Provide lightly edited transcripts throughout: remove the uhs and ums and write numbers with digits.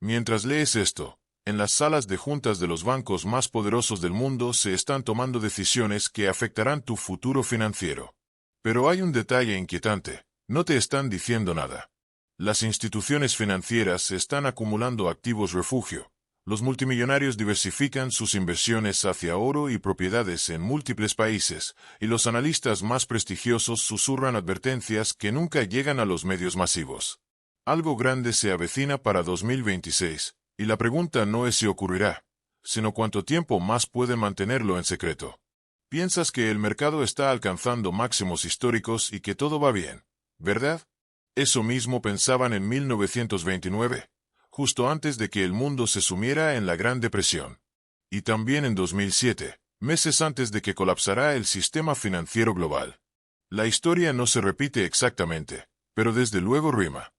Mientras lees esto, en las salas de juntas de los bancos más poderosos del mundo se están tomando decisiones que afectarán tu futuro financiero. Pero hay un detalle inquietante: no te están diciendo nada. Las instituciones financieras están acumulando activos refugio. Los multimillonarios diversifican sus inversiones hacia oro y propiedades en múltiples países, y los analistas más prestigiosos susurran advertencias que nunca llegan a los medios masivos. Algo grande se avecina para 2026, y la pregunta no es si ocurrirá, sino cuánto tiempo más pueden mantenerlo en secreto. Piensas que el mercado está alcanzando máximos históricos y que todo va bien, ¿verdad? Eso mismo pensaban en 1929. Justo antes de que el mundo se sumiera en la Gran Depresión. Y también en 2007, meses antes de que colapsara el sistema financiero global. La historia no se repite exactamente, pero desde luego rima.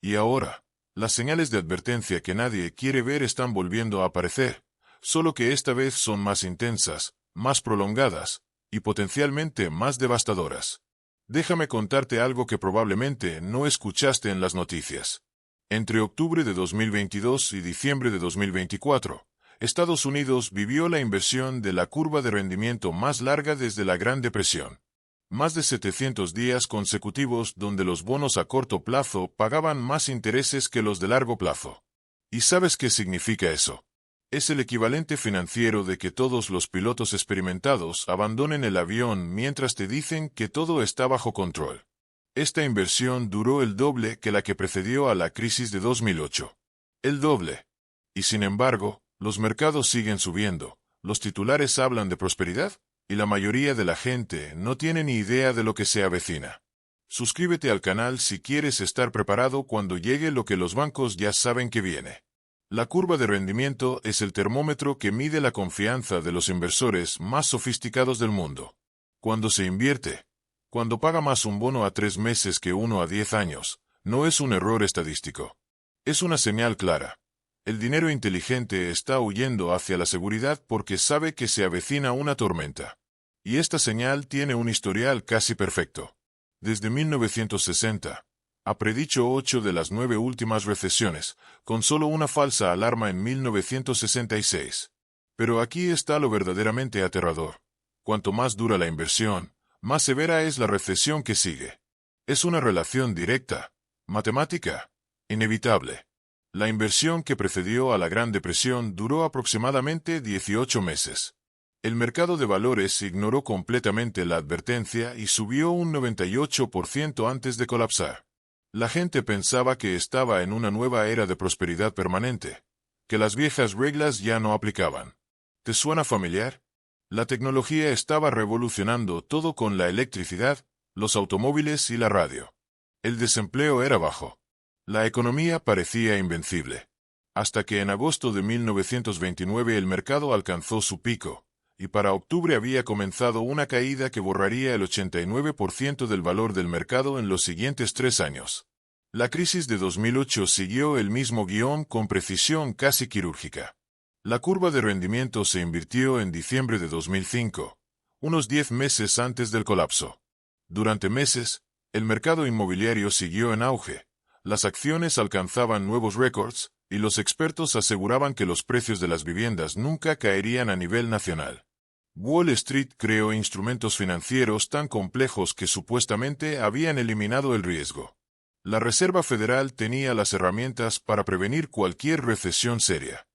Y ahora, las señales de advertencia que nadie quiere ver están volviendo a aparecer, solo que esta vez son más intensas, más prolongadas, y potencialmente más devastadoras. Déjame contarte algo que probablemente no escuchaste en las noticias. Entre octubre de 2022 y diciembre de 2024, Estados Unidos vivió la inversión de la curva de rendimiento más larga desde la Gran Depresión. Más de 700 días consecutivos donde los bonos a corto plazo pagaban más intereses que los de largo plazo. ¿Y sabes qué significa eso? Es el equivalente financiero de que todos los pilotos experimentados abandonen el avión mientras te dicen que todo está bajo control. Esta inversión duró el doble que la que precedió a la crisis de 2008. El doble. Y sin embargo, los mercados siguen subiendo, los titulares hablan de prosperidad, y la mayoría de la gente no tiene ni idea de lo que se avecina. Suscríbete al canal si quieres estar preparado cuando llegue lo que los bancos ya saben que viene. La curva de rendimiento es el termómetro que mide la confianza de los inversores más sofisticados del mundo. Cuando se invierte, cuando paga más un bono a 3 meses que uno a 10 años, no es un error estadístico. Es una señal clara. El dinero inteligente está huyendo hacia la seguridad porque sabe que se avecina una tormenta. Y esta señal tiene un historial casi perfecto. Desde 1960, ha predicho 8 de las 9 últimas recesiones, con solo una falsa alarma en 1966. Pero aquí está lo verdaderamente aterrador. Cuanto más dura la inversión, más severa es la recesión que sigue. Es una relación directa, matemática, inevitable. La inversión que precedió a la Gran Depresión duró aproximadamente 18 meses. El mercado de valores ignoró completamente la advertencia y subió un 98% antes de colapsar. La gente pensaba que estaba en una nueva era de prosperidad permanente, que las viejas reglas ya no aplicaban. ¿Te suena familiar? La tecnología estaba revolucionando todo con la electricidad, los automóviles y la radio. El desempleo era bajo. La economía parecía invencible. Hasta que en agosto de 1929 el mercado alcanzó su pico, y para octubre había comenzado una caída que borraría el 89% del valor del mercado en los siguientes 3 años. La crisis de 2008 siguió el mismo guión con precisión casi quirúrgica. La curva de rendimiento se invirtió en diciembre de 2005, unos 10 meses antes del colapso. Durante meses, el mercado inmobiliario siguió en auge, las acciones alcanzaban nuevos récords, y los expertos aseguraban que los precios de las viviendas nunca caerían a nivel nacional. Wall Street creó instrumentos financieros tan complejos que supuestamente habían eliminado el riesgo. La Reserva Federal tenía las herramientas para prevenir cualquier recesión seria.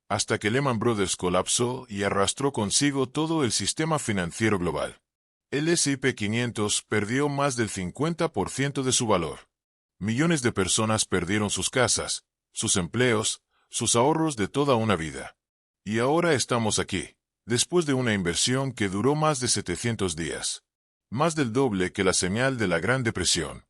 Hasta que Lehman Brothers colapsó y arrastró consigo todo el sistema financiero global. El S&P 500 perdió más del 50% de su valor. Millones de personas perdieron sus casas, sus empleos, sus ahorros de toda una vida. Y ahora estamos aquí, después de una inversión que duró más de 700 días. Más del doble que la señal de la Gran Depresión.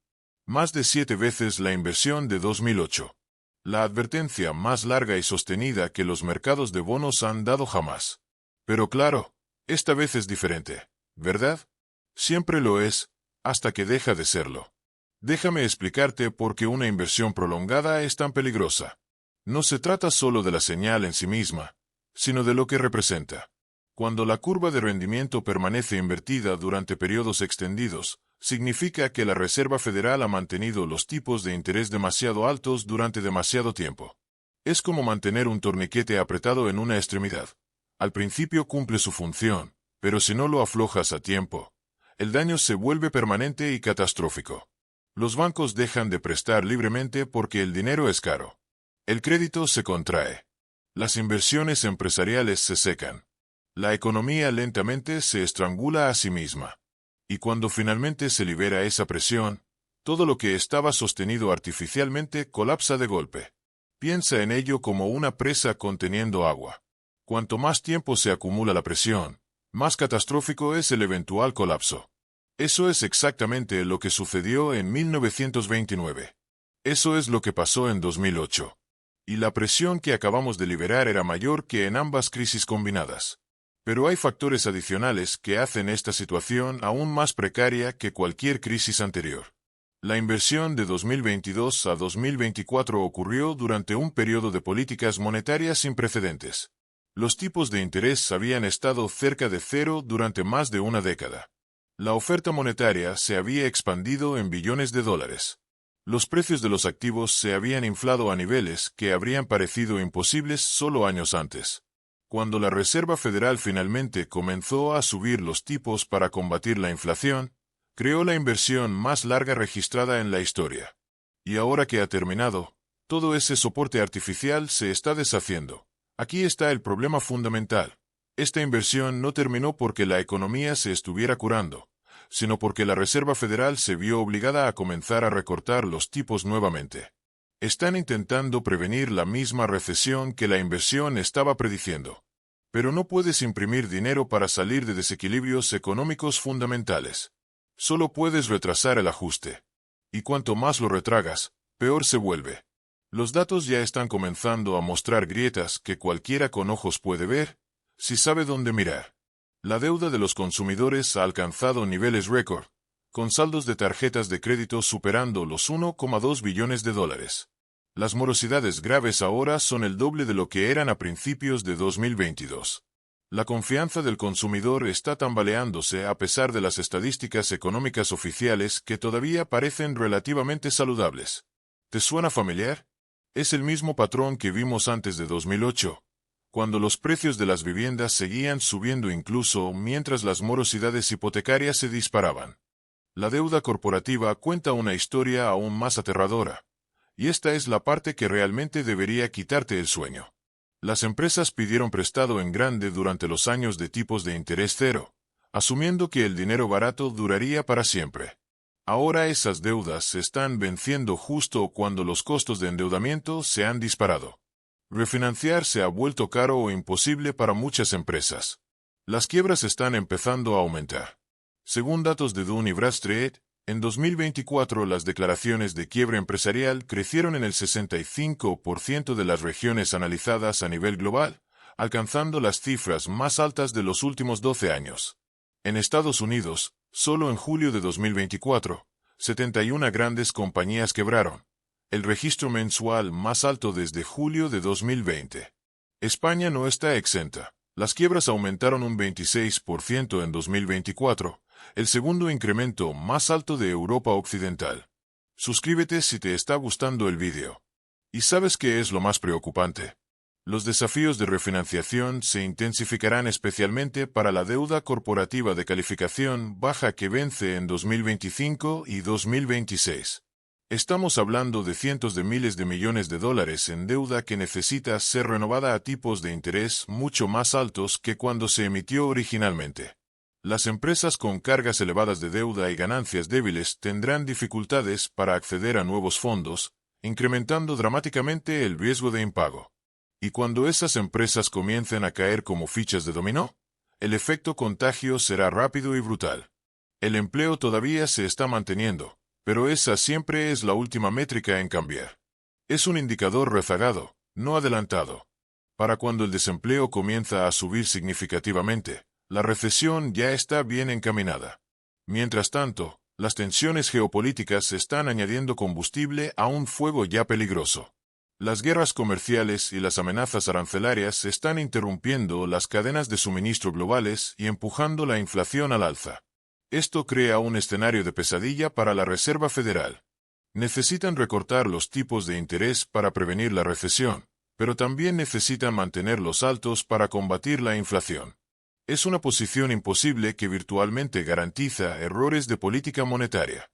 Más de 7 veces la inversión de 2008. La advertencia más larga y sostenida que los mercados de bonos han dado jamás. Pero claro, esta vez es diferente, ¿verdad? Siempre lo es, hasta que deja de serlo. Déjame explicarte por qué una inversión prolongada es tan peligrosa. No se trata solo de la señal en sí misma, sino de lo que representa. Cuando la curva de rendimiento permanece invertida durante periodos extendidos, significa que la Reserva Federal ha mantenido los tipos de interés demasiado altos durante demasiado tiempo. Es como mantener un torniquete apretado en una extremidad. Al principio cumple su función, pero si no lo aflojas a tiempo, el daño se vuelve permanente y catastrófico. Los bancos dejan de prestar libremente porque el dinero es caro. El crédito se contrae. Las inversiones empresariales se secan. La economía lentamente se estrangula a sí misma. Y cuando finalmente se libera esa presión, todo lo que estaba sostenido artificialmente colapsa de golpe. Piensa en ello como una presa conteniendo agua. Cuanto más tiempo se acumula la presión, más catastrófico es el eventual colapso. Eso es exactamente lo que sucedió en 1929. Eso es lo que pasó en 2008. Y la presión que acabamos de liberar era mayor que en ambas crisis combinadas. Pero hay factores adicionales que hacen esta situación aún más precaria que cualquier crisis anterior. La inversión de 2022 a 2024 ocurrió durante un periodo de políticas monetarias sin precedentes. Los tipos de interés habían estado cerca de cero durante más de una década. La oferta monetaria se había expandido en billones de dólares. Los precios de los activos se habían inflado a niveles que habrían parecido imposibles solo años antes. Cuando la Reserva Federal finalmente comenzó a subir los tipos para combatir la inflación, creó la inversión más larga registrada en la historia. Y ahora que ha terminado, todo ese soporte artificial se está deshaciendo. Aquí está el problema fundamental. Esta inversión no terminó porque la economía se estuviera curando, sino porque la Reserva Federal se vio obligada a comenzar a recortar los tipos nuevamente. Están intentando prevenir la misma recesión que la inversión estaba prediciendo. Pero no puedes imprimir dinero para salir de desequilibrios económicos fundamentales. Solo puedes retrasar el ajuste. Y cuanto más lo retragas, peor se vuelve. Los datos ya están comenzando a mostrar grietas que cualquiera con ojos puede ver, si sabe dónde mirar. La deuda de los consumidores ha alcanzado niveles récord, con saldos de tarjetas de crédito superando los 1,2 billones de dólares. Las morosidades graves ahora son el doble de lo que eran a principios de 2022. La confianza del consumidor está tambaleándose a pesar de las estadísticas económicas oficiales que todavía parecen relativamente saludables. ¿Te suena familiar? Es el mismo patrón que vimos antes de 2008, cuando los precios de las viviendas seguían subiendo incluso mientras las morosidades hipotecarias se disparaban. La deuda corporativa cuenta una historia aún más aterradora, y esta es la parte que realmente debería quitarte el sueño. Las empresas pidieron prestado en grande durante los años de tipos de interés cero, asumiendo que el dinero barato duraría para siempre. Ahora esas deudas se están venciendo justo cuando los costos de endeudamiento se han disparado. Refinanciar se ha vuelto caro o imposible para muchas empresas. Las quiebras están empezando a aumentar. Según datos de Dun & Bradstreet, en 2024 las declaraciones de quiebra empresarial crecieron en el 65% de las regiones analizadas a nivel global, alcanzando las cifras más altas de los últimos 12 años. En Estados Unidos, solo en julio de 2024, 71 grandes compañías quebraron, el registro mensual más alto desde julio de 2020. España no está exenta. Las quiebras aumentaron un 26% en 2024, el segundo incremento más alto de Europa Occidental. Suscríbete si te está gustando el vídeo. ¿Y sabes qué es lo más preocupante? Los desafíos de refinanciación se intensificarán especialmente para la deuda corporativa de calificación baja que vence en 2025 y 2026. Estamos hablando de cientos de miles de millones de dólares en deuda que necesita ser renovada a tipos de interés mucho más altos que cuando se emitió originalmente. Las empresas con cargas elevadas de deuda y ganancias débiles tendrán dificultades para acceder a nuevos fondos, incrementando dramáticamente el riesgo de impago. Y cuando esas empresas comiencen a caer como fichas de dominó, el efecto contagio será rápido y brutal. El empleo todavía se está manteniendo, pero esa siempre es la última métrica en cambiar. Es un indicador rezagado, no adelantado. Para cuando el desempleo comienza a subir significativamente, la recesión ya está bien encaminada. Mientras tanto, las tensiones geopolíticas están añadiendo combustible a un fuego ya peligroso. Las guerras comerciales y las amenazas arancelarias están interrumpiendo las cadenas de suministro globales y empujando la inflación al alza. Esto crea un escenario de pesadilla para la Reserva Federal. Necesitan recortar los tipos de interés para prevenir la recesión, pero también necesitan mantenerlos altos para combatir la inflación. Es una posición imposible que virtualmente garantiza errores de política monetaria.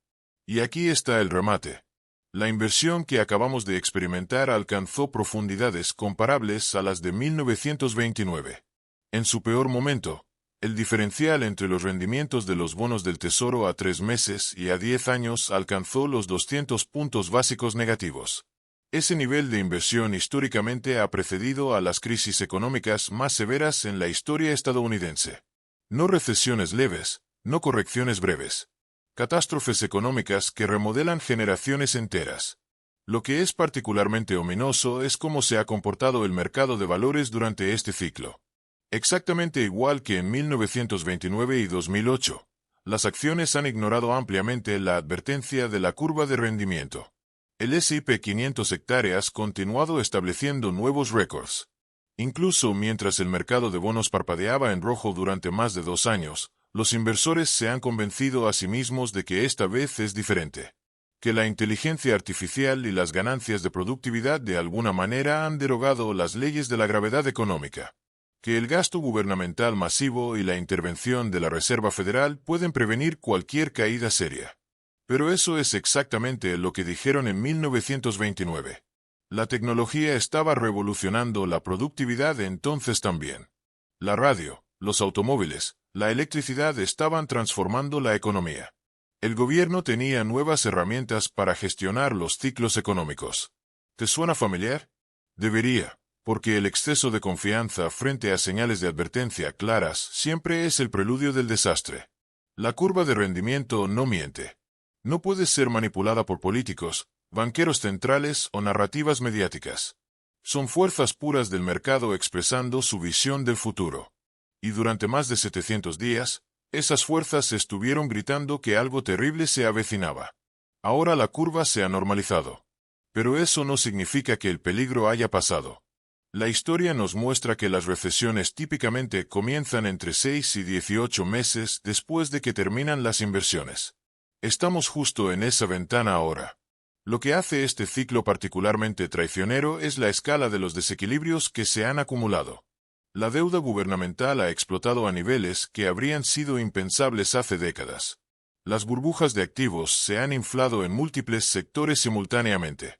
Y aquí está el remate. La inversión que acabamos de experimentar alcanzó profundidades comparables a las de 1929. En su peor momento, el diferencial entre los rendimientos de los bonos del Tesoro a 3 meses y a 10 años alcanzó los 200 puntos básicos negativos. Ese nivel de inversión históricamente ha precedido a las crisis económicas más severas en la historia estadounidense. No recesiones leves, no correcciones breves. Catástrofes económicas que remodelan generaciones enteras. Lo que es particularmente ominoso es cómo se ha comportado el mercado de valores durante este ciclo. Exactamente igual que en 1929 y 2008, las acciones han ignorado ampliamente la advertencia de la curva de rendimiento. El S&P 500 hectáreas ha continuado estableciendo nuevos récords. Incluso mientras el mercado de bonos parpadeaba en rojo durante más de 2 años, los inversores se han convencido a sí mismos de que esta vez es diferente. Que la inteligencia artificial y las ganancias de productividad de alguna manera han derogado las leyes de la gravedad económica. Que el gasto gubernamental masivo y la intervención de la Reserva Federal pueden prevenir cualquier caída seria. Pero eso es exactamente lo que dijeron en 1929. La tecnología estaba revolucionando la productividad entonces también. La radio, los automóviles, la electricidad estaban transformando la economía. El gobierno tenía nuevas herramientas para gestionar los ciclos económicos. ¿Te suena familiar? Debería, porque el exceso de confianza frente a señales de advertencia claras siempre es el preludio del desastre. La curva de rendimiento no miente. No puede ser manipulada por políticos, banqueros centrales o narrativas mediáticas. Son fuerzas puras del mercado expresando su visión del futuro. Y durante más de 700 días, esas fuerzas estuvieron gritando que algo terrible se avecinaba. Ahora la curva se ha normalizado. Pero eso no significa que el peligro haya pasado. La historia nos muestra que las recesiones típicamente comienzan entre 6 y 18 meses después de que terminan las inversiones. Estamos justo en esa ventana ahora. Lo que hace este ciclo particularmente traicionero es la escala de los desequilibrios que se han acumulado. La deuda gubernamental ha explotado a niveles que habrían sido impensables hace décadas. Las burbujas de activos se han inflado en múltiples sectores simultáneamente.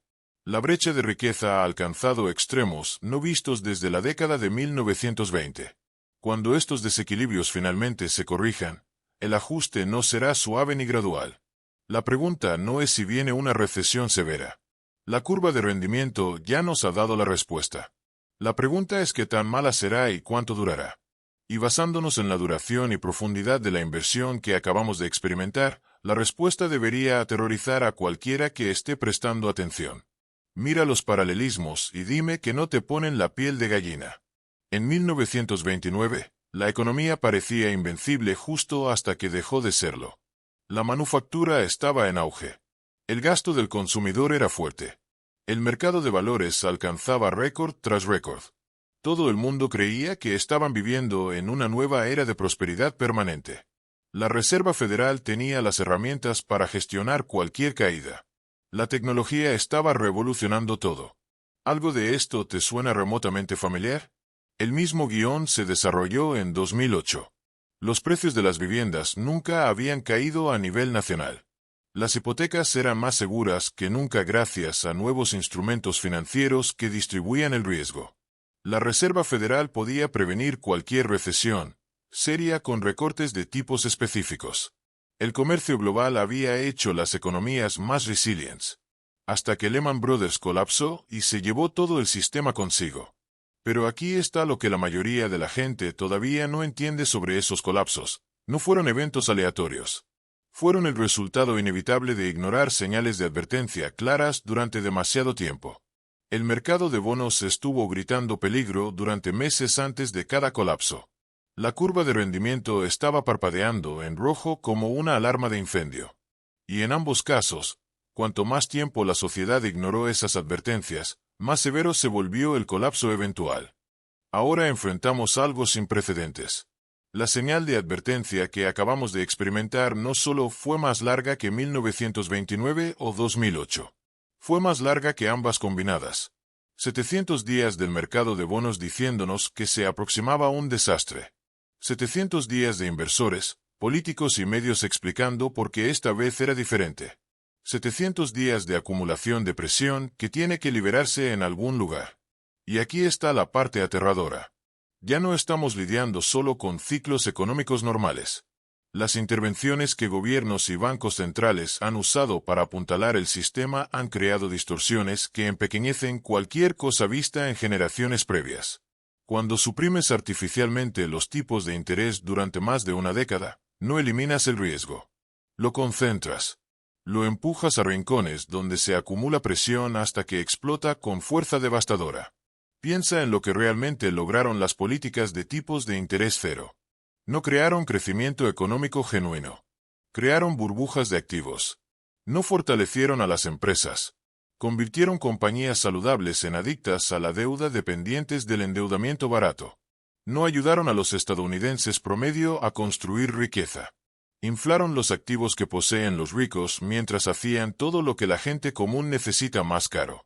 La brecha de riqueza ha alcanzado extremos no vistos desde la década de 1920. Cuando estos desequilibrios finalmente se corrijan, el ajuste no será suave ni gradual. La pregunta no es si viene una recesión severa. La curva de rendimiento ya nos ha dado la respuesta. La pregunta es qué tan mala será y cuánto durará. Y basándonos en la duración y profundidad de la inversión que acabamos de experimentar, la respuesta debería aterrorizar a cualquiera que esté prestando atención. Mira los paralelismos y dime que no te ponen la piel de gallina. En 1929, la economía parecía invencible justo hasta que dejó de serlo. La manufactura estaba en auge. El gasto del consumidor era fuerte. El mercado de valores alcanzaba récord tras récord. Todo el mundo creía que estaban viviendo en una nueva era de prosperidad permanente. La Reserva Federal tenía las herramientas para gestionar cualquier caída. La tecnología estaba revolucionando todo. ¿Algo de esto te suena remotamente familiar? El mismo guión se desarrolló en 2008. Los precios de las viviendas nunca habían caído a nivel nacional. Las hipotecas eran más seguras que nunca gracias a nuevos instrumentos financieros que distribuían el riesgo. La Reserva Federal podía prevenir cualquier recesión seria con recortes de tipos específicos. El comercio global había hecho las economías más resilientes, hasta que Lehman Brothers colapsó y se llevó todo el sistema consigo. Pero aquí está lo que la mayoría de la gente todavía no entiende sobre esos colapsos. No fueron eventos aleatorios. Fueron el resultado inevitable de ignorar señales de advertencia claras durante demasiado tiempo. El mercado de bonos estuvo gritando peligro durante meses antes de cada colapso. La curva de rendimiento estaba parpadeando en rojo como una alarma de incendio. Y en ambos casos, cuanto más tiempo la sociedad ignoró esas advertencias, más severo se volvió el colapso eventual. Ahora enfrentamos algo sin precedentes. La señal de advertencia que acabamos de experimentar no solo fue más larga que 1929 o 2008. Fue más larga que ambas combinadas. 700 días del mercado de bonos diciéndonos que se aproximaba un desastre. 700 días de inversores, políticos y medios explicando por qué esta vez era diferente. 700 días de acumulación de presión que tiene que liberarse en algún lugar. Y aquí está la parte aterradora. Ya no estamos lidiando solo con ciclos económicos normales. Las intervenciones que gobiernos y bancos centrales han usado para apuntalar el sistema han creado distorsiones que empequeñecen cualquier cosa vista en generaciones previas. Cuando suprimes artificialmente los tipos de interés durante más de una década, no eliminas el riesgo. Lo concentras. Lo empujas a rincones donde se acumula presión hasta que explota con fuerza devastadora. Piensa en lo que realmente lograron las políticas de tipos de interés cero. No crearon crecimiento económico genuino. Crearon burbujas de activos. No fortalecieron a las empresas. Convirtieron compañías saludables en adictas a la deuda dependientes del endeudamiento barato. No ayudaron a los estadounidenses promedio a construir riqueza. Inflaron los activos que poseen los ricos mientras hacían todo lo que la gente común necesita más caro.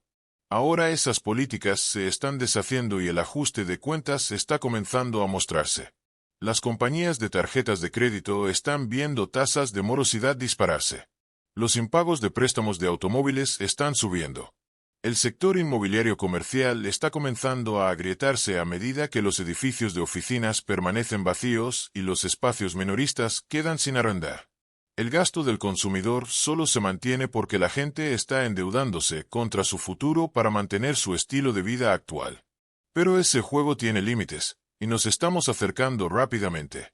Ahora esas políticas se están deshaciendo y el ajuste de cuentas está comenzando a mostrarse. Las compañías de tarjetas de crédito están viendo tasas de morosidad dispararse. Los impagos de préstamos de automóviles están subiendo. El sector inmobiliario comercial está comenzando a agrietarse a medida que los edificios de oficinas permanecen vacíos y los espacios minoristas quedan sin arrendar. El gasto del consumidor solo se mantiene porque la gente está endeudándose contra su futuro para mantener su estilo de vida actual. Pero ese juego tiene límites, y nos estamos acercando rápidamente.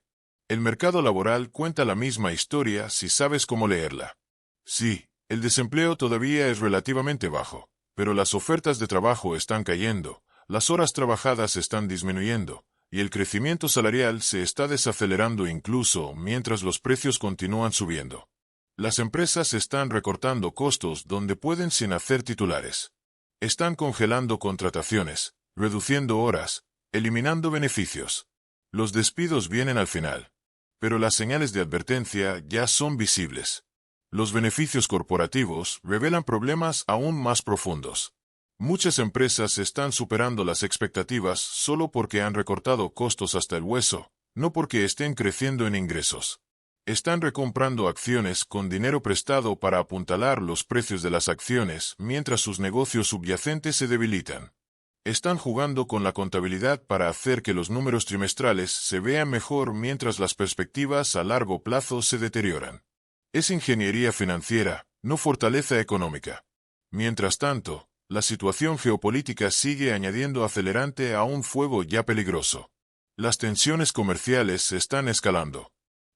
El mercado laboral cuenta la misma historia si sabes cómo leerla. Sí, el desempleo todavía es relativamente bajo, pero las ofertas de trabajo están cayendo, las horas trabajadas están disminuyendo, y el crecimiento salarial se está desacelerando incluso mientras los precios continúan subiendo. Las empresas están recortando costos donde pueden sin hacer titulares. Están congelando contrataciones, reduciendo horas, eliminando beneficios. Los despidos vienen al final. Pero las señales de advertencia ya son visibles. Los beneficios corporativos revelan problemas aún más profundos. Muchas empresas están superando las expectativas solo porque han recortado costos hasta el hueso, no porque estén creciendo en ingresos. Están recomprando acciones con dinero prestado para apuntalar los precios de las acciones mientras sus negocios subyacentes se debilitan. Están jugando con la contabilidad para hacer que los números trimestrales se vean mejor mientras las perspectivas a largo plazo se deterioran. Es ingeniería financiera, no fortaleza económica. Mientras tanto, la situación geopolítica sigue añadiendo acelerante a un fuego ya peligroso. Las tensiones comerciales están escalando.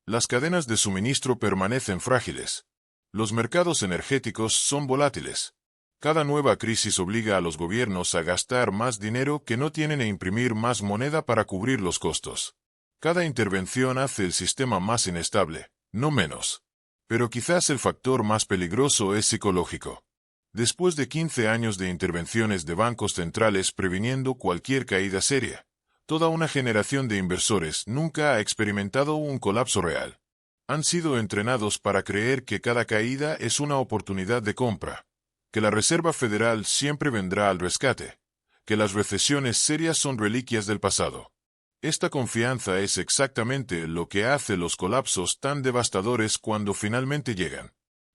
Las cadenas de suministro permanecen frágiles. Los mercados energéticos son volátiles. Cada nueva crisis obliga a los gobiernos a gastar más dinero que no tienen e imprimir más moneda para cubrir los costos. Cada intervención hace el sistema más inestable, no menos. Pero quizás el factor más peligroso es psicológico. Después de 15 años de intervenciones de bancos centrales previniendo cualquier caída seria, toda una generación de inversores nunca ha experimentado un colapso real. Han sido entrenados para creer que cada caída es una oportunidad de compra, que la Reserva Federal siempre vendrá al rescate, que las recesiones serias son reliquias del pasado. Esta confianza es exactamente lo que hace los colapsos tan devastadores cuando finalmente llegan.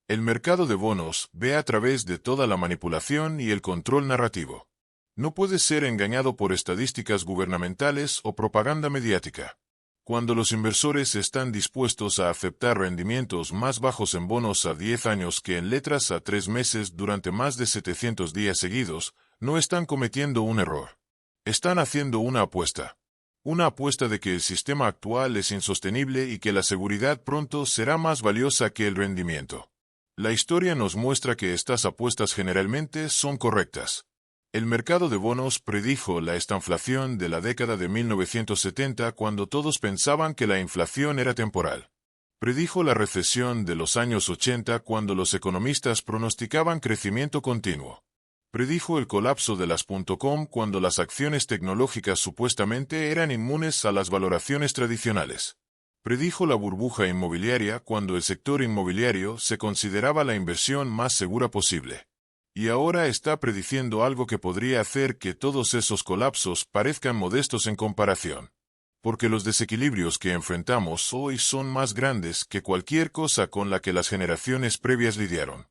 El mercado de bonos ve a través de toda la manipulación y el control narrativo. No puede ser engañado por estadísticas gubernamentales o propaganda mediática. Cuando los inversores están dispuestos a aceptar rendimientos más bajos en bonos a 10 años que en letras a 3 meses durante más de 700 días seguidos, no están cometiendo un error. Están haciendo una apuesta. Una apuesta de que el sistema actual es insostenible y que la seguridad pronto será más valiosa que el rendimiento. La historia nos muestra que estas apuestas generalmente son correctas. El mercado de bonos predijo la estanflación de la década de 1970 cuando todos pensaban que la inflación era temporal. Predijo la recesión de los años 80 cuando los economistas pronosticaban crecimiento continuo. Predijo el colapso de las .com cuando las acciones tecnológicas supuestamente eran inmunes a las valoraciones tradicionales. Predijo la burbuja inmobiliaria cuando el sector inmobiliario se consideraba la inversión más segura posible. Y ahora está prediciendo algo que podría hacer que todos esos colapsos parezcan modestos en comparación. Porque los desequilibrios que enfrentamos hoy son más grandes que cualquier cosa con la que las generaciones previas lidiaron.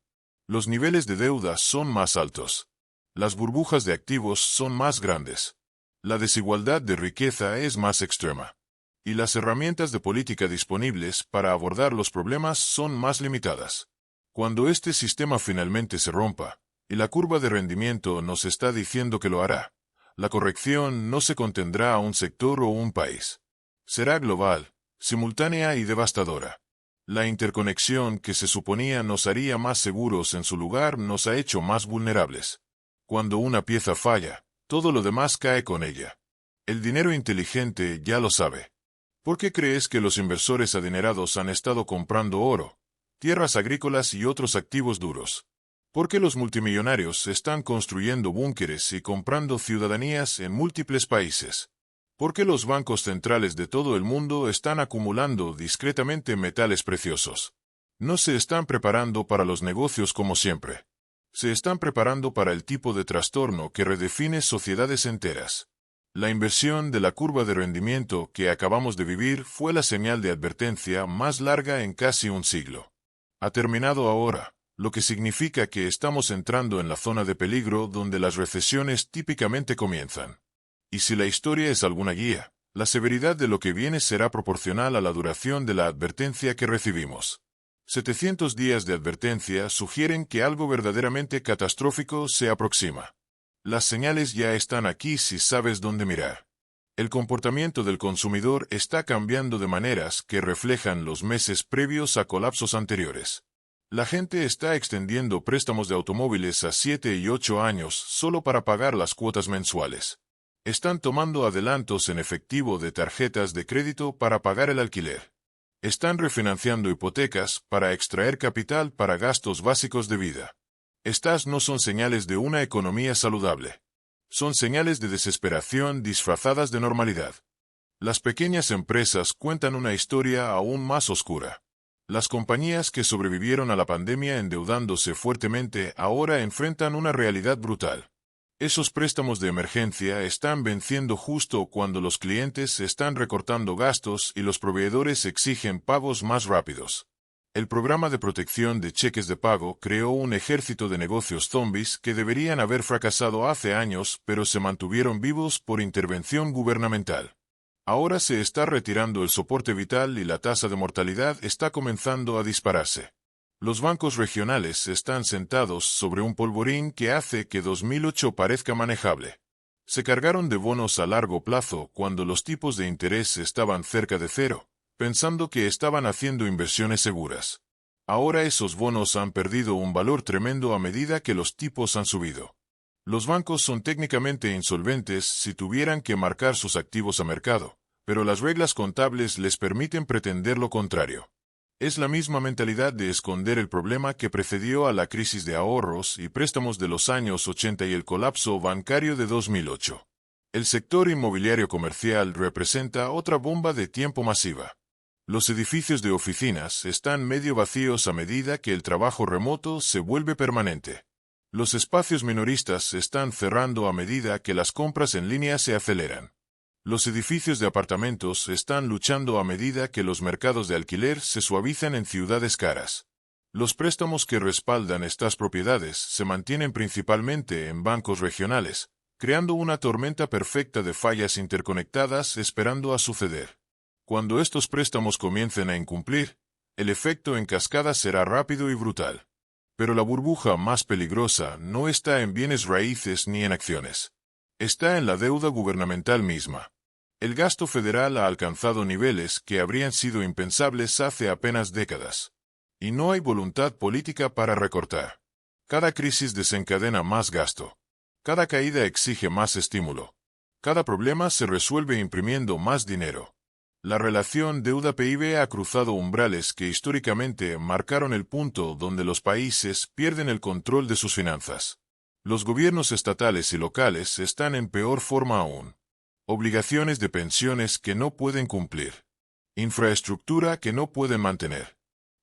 Los niveles de deuda son más altos. Las burbujas de activos son más grandes. La desigualdad de riqueza es más extrema. Y las herramientas de política disponibles para abordar los problemas son más limitadas. Cuando este sistema finalmente se rompa, y la curva de rendimiento nos está diciendo que lo hará, la corrección no se contendrá a un sector o un país. Será global, simultánea y devastadora. La interconexión que se suponía nos haría más seguros en su lugar nos ha hecho más vulnerables. Cuando una pieza falla, todo lo demás cae con ella. El dinero inteligente ya lo sabe. ¿Por qué crees que los inversores adinerados han estado comprando oro, tierras agrícolas y otros activos duros? ¿Por qué los multimillonarios están construyendo búnkeres y comprando ciudadanías en múltiples países? ¿Por qué los bancos centrales de todo el mundo están acumulando discretamente metales preciosos? No se están preparando para los negocios como siempre. Se están preparando para el tipo de trastorno que redefine sociedades enteras. La inversión de la curva de rendimiento que acabamos de vivir fue la señal de advertencia más larga en casi un siglo. Ha terminado ahora, lo que significa que estamos entrando en la zona de peligro donde las recesiones típicamente comienzan. Y si la historia es alguna guía, la severidad de lo que viene será proporcional a la duración de la advertencia que recibimos. 700 días de advertencia sugieren que algo verdaderamente catastrófico se aproxima. Las señales ya están aquí si sabes dónde mirar. El comportamiento del consumidor está cambiando de maneras que reflejan los meses previos a colapsos anteriores. La gente está extendiendo préstamos de automóviles a 7 y 8 años solo para pagar las cuotas mensuales. Están tomando adelantos en efectivo de tarjetas de crédito para pagar el alquiler. Están refinanciando hipotecas para extraer capital para gastos básicos de vida. Estas no son señales de una economía saludable. Son señales de desesperación disfrazadas de normalidad. Las pequeñas empresas cuentan una historia aún más oscura. Las compañías que sobrevivieron a la pandemia endeudándose fuertemente ahora enfrentan una realidad brutal. Esos préstamos de emergencia están venciendo justo cuando los clientes están recortando gastos y los proveedores exigen pagos más rápidos. El programa de protección de cheques de pago creó un ejército de negocios zombies que deberían haber fracasado hace años, pero se mantuvieron vivos por intervención gubernamental. Ahora se está retirando el soporte vital y la tasa de mortalidad está comenzando a dispararse. Los bancos regionales están sentados sobre un polvorín que hace que 2008 parezca manejable. Se cargaron de bonos a largo plazo cuando los tipos de interés estaban cerca de cero, pensando que estaban haciendo inversiones seguras. Ahora esos bonos han perdido un valor tremendo a medida que los tipos han subido. Los bancos son técnicamente insolventes si tuvieran que marcar sus activos a mercado, pero las reglas contables les permiten pretender lo contrario. Es la misma mentalidad de esconder el problema que precedió a la crisis de ahorros y préstamos de los años 80 y el colapso bancario de 2008. El sector inmobiliario comercial representa otra bomba de tiempo masiva. Los edificios de oficinas están medio vacíos a medida que el trabajo remoto se vuelve permanente. Los espacios minoristas están cerrando a medida que las compras en línea se aceleran. Los edificios de apartamentos están luchando a medida que los mercados de alquiler se suavizan en ciudades caras. Los préstamos que respaldan estas propiedades se mantienen principalmente en bancos regionales, creando una tormenta perfecta de fallas interconectadas esperando a suceder. Cuando estos préstamos comiencen a incumplir, el efecto en cascada será rápido y brutal. Pero la burbuja más peligrosa no está en bienes raíces ni en acciones. Está en la deuda gubernamental misma. El gasto federal ha alcanzado niveles que habrían sido impensables hace apenas décadas. Y no hay voluntad política para recortar. Cada crisis desencadena más gasto. Cada caída exige más estímulo. Cada problema se resuelve imprimiendo más dinero. La relación deuda-PIB ha cruzado umbrales que históricamente marcaron el punto donde los países pierden el control de sus finanzas. Los gobiernos estatales y locales están en peor forma aún. Obligaciones de pensiones que no pueden cumplir. Infraestructura que no pueden mantener.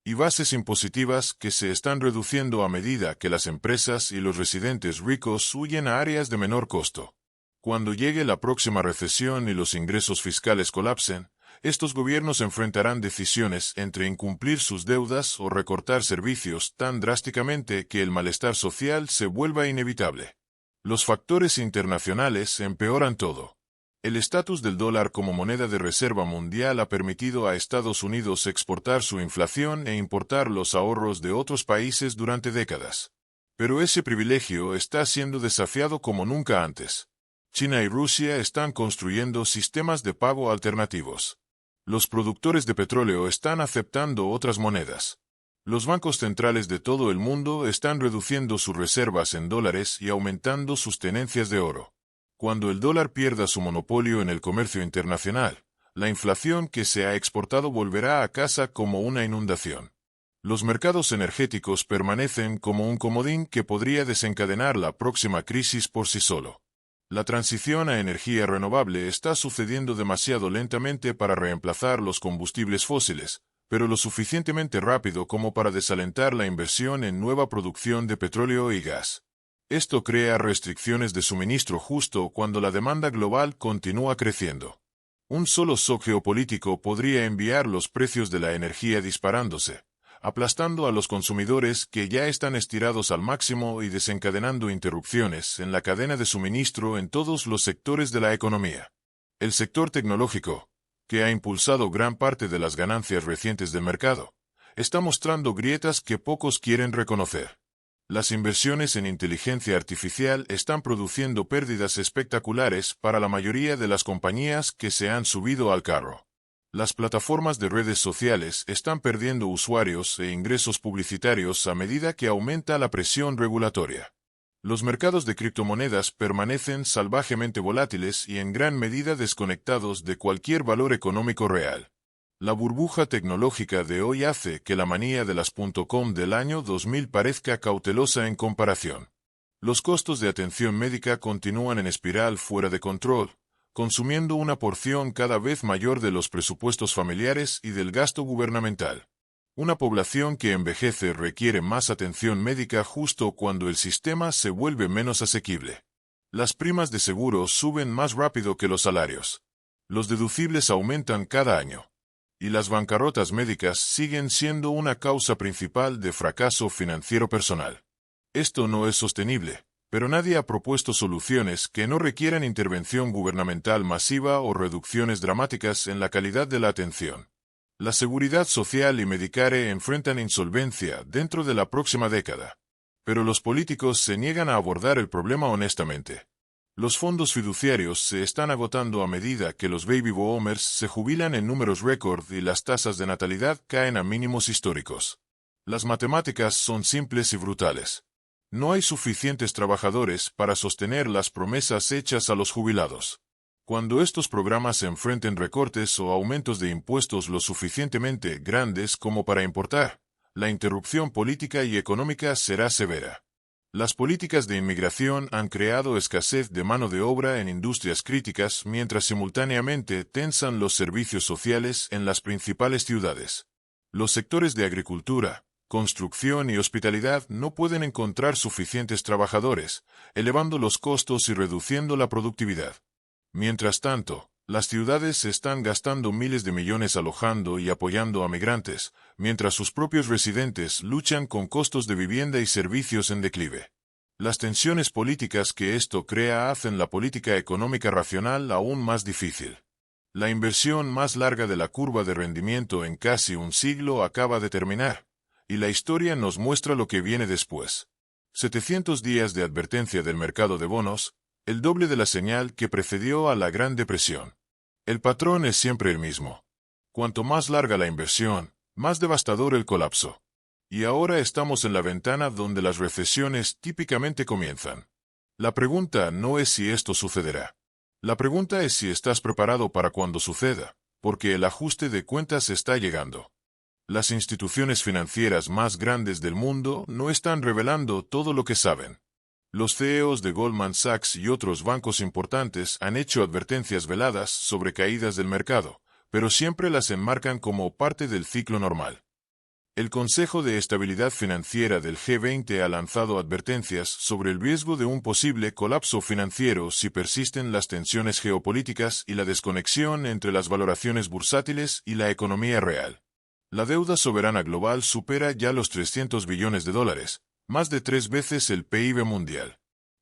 y bases impositivas que se están reduciendo a medida que las empresas y los residentes ricos huyen a áreas de menor costo. Cuando llegue la próxima recesión y los ingresos fiscales colapsen, estos gobiernos enfrentarán decisiones entre incumplir sus deudas o recortar servicios tan drásticamente que el malestar social se vuelva inevitable. Los factores internacionales empeoran todo. El estatus del dólar como moneda de reserva mundial ha permitido a Estados Unidos exportar su inflación e importar los ahorros de otros países durante décadas. Pero ese privilegio está siendo desafiado como nunca antes. China y Rusia están construyendo sistemas de pago alternativos. Los productores de petróleo están aceptando otras monedas. Los bancos centrales de todo el mundo están reduciendo sus reservas en dólares y aumentando sus tenencias de oro. Cuando el dólar pierda su monopolio en el comercio internacional, la inflación que se ha exportado volverá a casa como una inundación. Los mercados energéticos permanecen como un comodín que podría desencadenar la próxima crisis por sí solo. La transición a energía renovable está sucediendo demasiado lentamente para reemplazar los combustibles fósiles, pero lo suficientemente rápido como para desalentar la inversión en nueva producción de petróleo y gas. Esto crea restricciones de suministro justo cuando la demanda global continúa creciendo. Un solo shock geopolítico podría enviar los precios de la energía disparándose, aplastando a los consumidores que ya están estirados al máximo y desencadenando interrupciones en la cadena de suministro en todos los sectores de la economía. El sector tecnológico, que ha impulsado gran parte de las ganancias recientes del mercado, está mostrando grietas que pocos quieren reconocer. Las inversiones en inteligencia artificial están produciendo pérdidas espectaculares para la mayoría de las compañías que se han subido al carro. Las plataformas de redes sociales están perdiendo usuarios e ingresos publicitarios a medida que aumenta la presión regulatoria. Los mercados de criptomonedas permanecen salvajemente volátiles y en gran medida desconectados de cualquier valor económico real. La burbuja tecnológica de hoy hace que la manía de las .com del año 2000 parezca cautelosa en comparación. Los costos de atención médica continúan en espiral fuera de control, consumiendo una porción cada vez mayor de los presupuestos familiares y del gasto gubernamental. Una población que envejece requiere más atención médica justo cuando el sistema se vuelve menos asequible. Las primas de seguro suben más rápido que los salarios. Los deducibles aumentan cada año. Y las bancarrotas médicas siguen siendo una causa principal de fracaso financiero personal. Esto no es sostenible, pero nadie ha propuesto soluciones que no requieran intervención gubernamental masiva o reducciones dramáticas en la calidad de la atención. La seguridad social y Medicare enfrentan insolvencia dentro de la próxima década. Pero los políticos se niegan a abordar el problema honestamente. Los fondos fiduciarios se están agotando a medida que los baby boomers se jubilan en números récord y las tasas de natalidad caen a mínimos históricos. Las matemáticas son simples y brutales. No hay suficientes trabajadores para sostener las promesas hechas a los jubilados. Cuando estos programas se enfrenten recortes o aumentos de impuestos lo suficientemente grandes como para importar, la interrupción política y económica será severa. Las políticas de inmigración han creado escasez de mano de obra en industrias críticas mientras simultáneamente tensan los servicios sociales en las principales ciudades. Los sectores de agricultura, construcción y hospitalidad no pueden encontrar suficientes trabajadores, elevando los costos y reduciendo la productividad. Mientras tanto, las ciudades están gastando miles de millones alojando y apoyando a migrantes, mientras sus propios residentes luchan con costos de vivienda y servicios en declive. Las tensiones políticas que esto crea hacen la política económica racional aún más difícil. La inversión más larga de la curva de rendimiento en casi un siglo acaba de terminar, y la historia nos muestra lo que viene después. 700 días de advertencia del mercado de bonos, el doble de la señal que precedió a la Gran Depresión. El patrón es siempre el mismo. Cuanto más larga la inversión, más devastador el colapso. Y ahora estamos en la ventana donde las recesiones típicamente comienzan. La pregunta no es si esto sucederá. La pregunta es si estás preparado para cuando suceda, porque el ajuste de cuentas está llegando. Las instituciones financieras más grandes del mundo no están revelando todo lo que saben. Los CEOs de Goldman Sachs y otros bancos importantes han hecho advertencias veladas sobre caídas del mercado, pero siempre las enmarcan como parte del ciclo normal. El Consejo de Estabilidad Financiera del G20 ha lanzado advertencias sobre el riesgo de un posible colapso financiero si persisten las tensiones geopolíticas y la desconexión entre las valoraciones bursátiles y la economía real. La deuda soberana global supera ya los 300 billones de dólares, más de 3 veces el PIB mundial.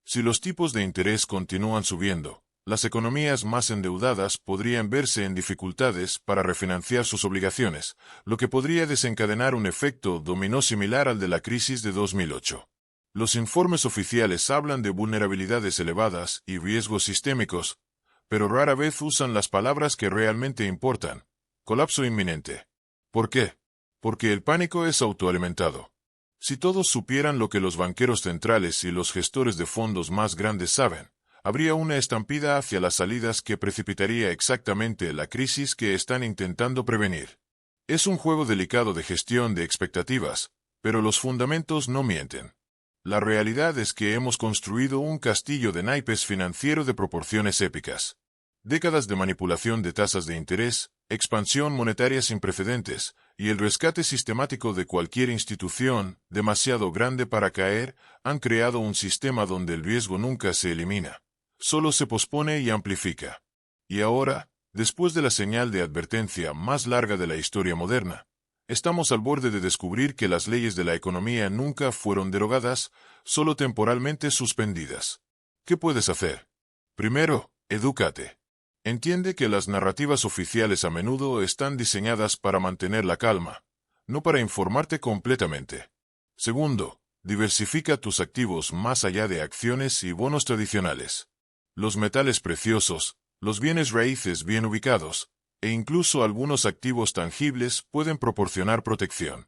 Si los tipos de interés continúan subiendo, las economías más endeudadas podrían verse en dificultades para refinanciar sus obligaciones, lo que podría desencadenar un efecto dominó similar al de la crisis de 2008. Los informes oficiales hablan de vulnerabilidades elevadas y riesgos sistémicos, pero rara vez usan las palabras que realmente importan. Colapso inminente. ¿Por qué? Porque el pánico es autoalimentado. Si todos supieran lo que los banqueros centrales y los gestores de fondos más grandes saben, habría una estampida hacia las salidas que precipitaría exactamente la crisis que están intentando prevenir. Es un juego delicado de gestión de expectativas, pero los fundamentos no mienten. La realidad es que hemos construido un castillo de naipes financiero de proporciones épicas. Décadas de manipulación de tasas de interés, expansión monetaria sin precedentes, y el rescate sistemático de cualquier institución, demasiado grande para caer, han creado un sistema donde el riesgo nunca se elimina. Solo se pospone y amplifica. Y ahora, después de la señal de advertencia más larga de la historia moderna, estamos al borde de descubrir que las leyes de la economía nunca fueron derogadas, solo temporalmente suspendidas. ¿Qué puedes hacer? Primero, edúcate. Entiende que las narrativas oficiales a menudo están diseñadas para mantener la calma, no para informarte completamente. Segundo, diversifica tus activos más allá de acciones y bonos tradicionales. Los metales preciosos, los bienes raíces bien ubicados, e incluso algunos activos tangibles pueden proporcionar protección.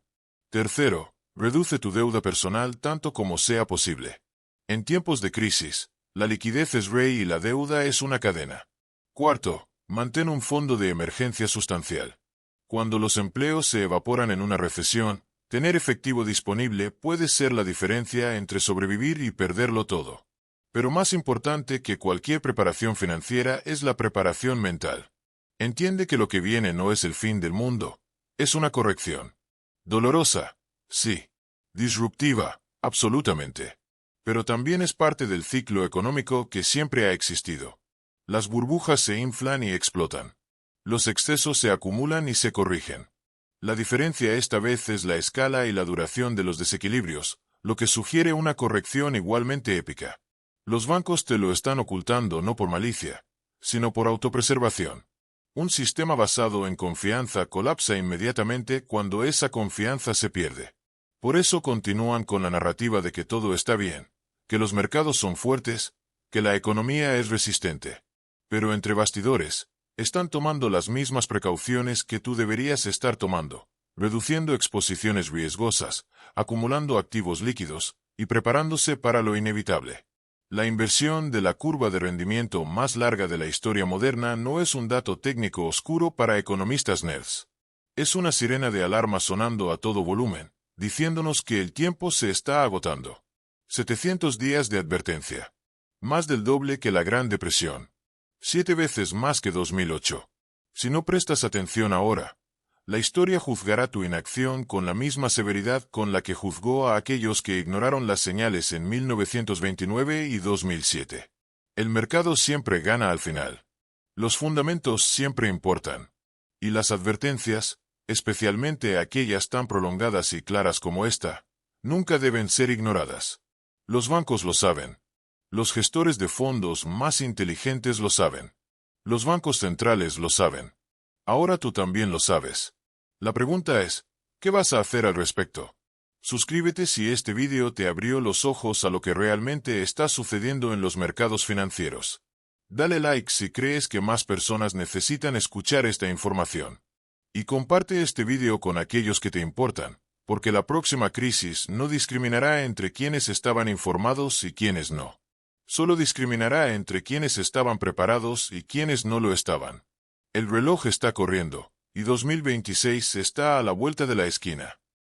Tercero, reduce tu deuda personal tanto como sea posible. En tiempos de crisis, la liquidez es rey y la deuda es una cadena. Cuarto, mantén un fondo de emergencia sustancial. Cuando los empleos se evaporan en una recesión, tener efectivo disponible puede ser la diferencia entre sobrevivir y perderlo todo. Pero más importante que cualquier preparación financiera es la preparación mental. Entiende que lo que viene no es el fin del mundo, es una corrección. Dolorosa, sí. Disruptiva, absolutamente. Pero también es parte del ciclo económico que siempre ha existido. Las burbujas se inflan y explotan. Los excesos se acumulan y se corrigen. La diferencia esta vez es la escala y la duración de los desequilibrios, lo que sugiere una corrección igualmente épica. Los bancos te lo están ocultando no por malicia, sino por autopreservación. Un sistema basado en confianza colapsa inmediatamente cuando esa confianza se pierde. Por eso continúan con la narrativa de que todo está bien, que los mercados son fuertes, que la economía es resistente. Pero entre bastidores, están tomando las mismas precauciones que tú deberías estar tomando, reduciendo exposiciones riesgosas, acumulando activos líquidos, y preparándose para lo inevitable. La inversión de la curva de rendimiento más larga de la historia moderna no es un dato técnico oscuro para economistas nerds. Es una sirena de alarma sonando a todo volumen, diciéndonos que el tiempo se está agotando. 700 días de advertencia. Más del doble que la Gran Depresión. 7 veces más que 2008. Si no prestas atención ahora, la historia juzgará tu inacción con la misma severidad con la que juzgó a aquellos que ignoraron las señales en 1929 y 2007. El mercado siempre gana al final. Los fundamentos siempre importan. Y las advertencias, especialmente aquellas tan prolongadas y claras como esta, nunca deben ser ignoradas. Los bancos lo saben. Los gestores de fondos más inteligentes lo saben. Los bancos centrales lo saben. Ahora tú también lo sabes. La pregunta es, ¿qué vas a hacer al respecto? Suscríbete si este vídeo te abrió los ojos a lo que realmente está sucediendo en los mercados financieros. Dale like si crees que más personas necesitan escuchar esta información. Y comparte este vídeo con aquellos que te importan, porque la próxima crisis no discriminará entre quienes estaban informados y quienes no. Solo discriminará entre quienes estaban preparados y quienes no lo estaban. El reloj está corriendo, y 2026 está a la vuelta de la esquina.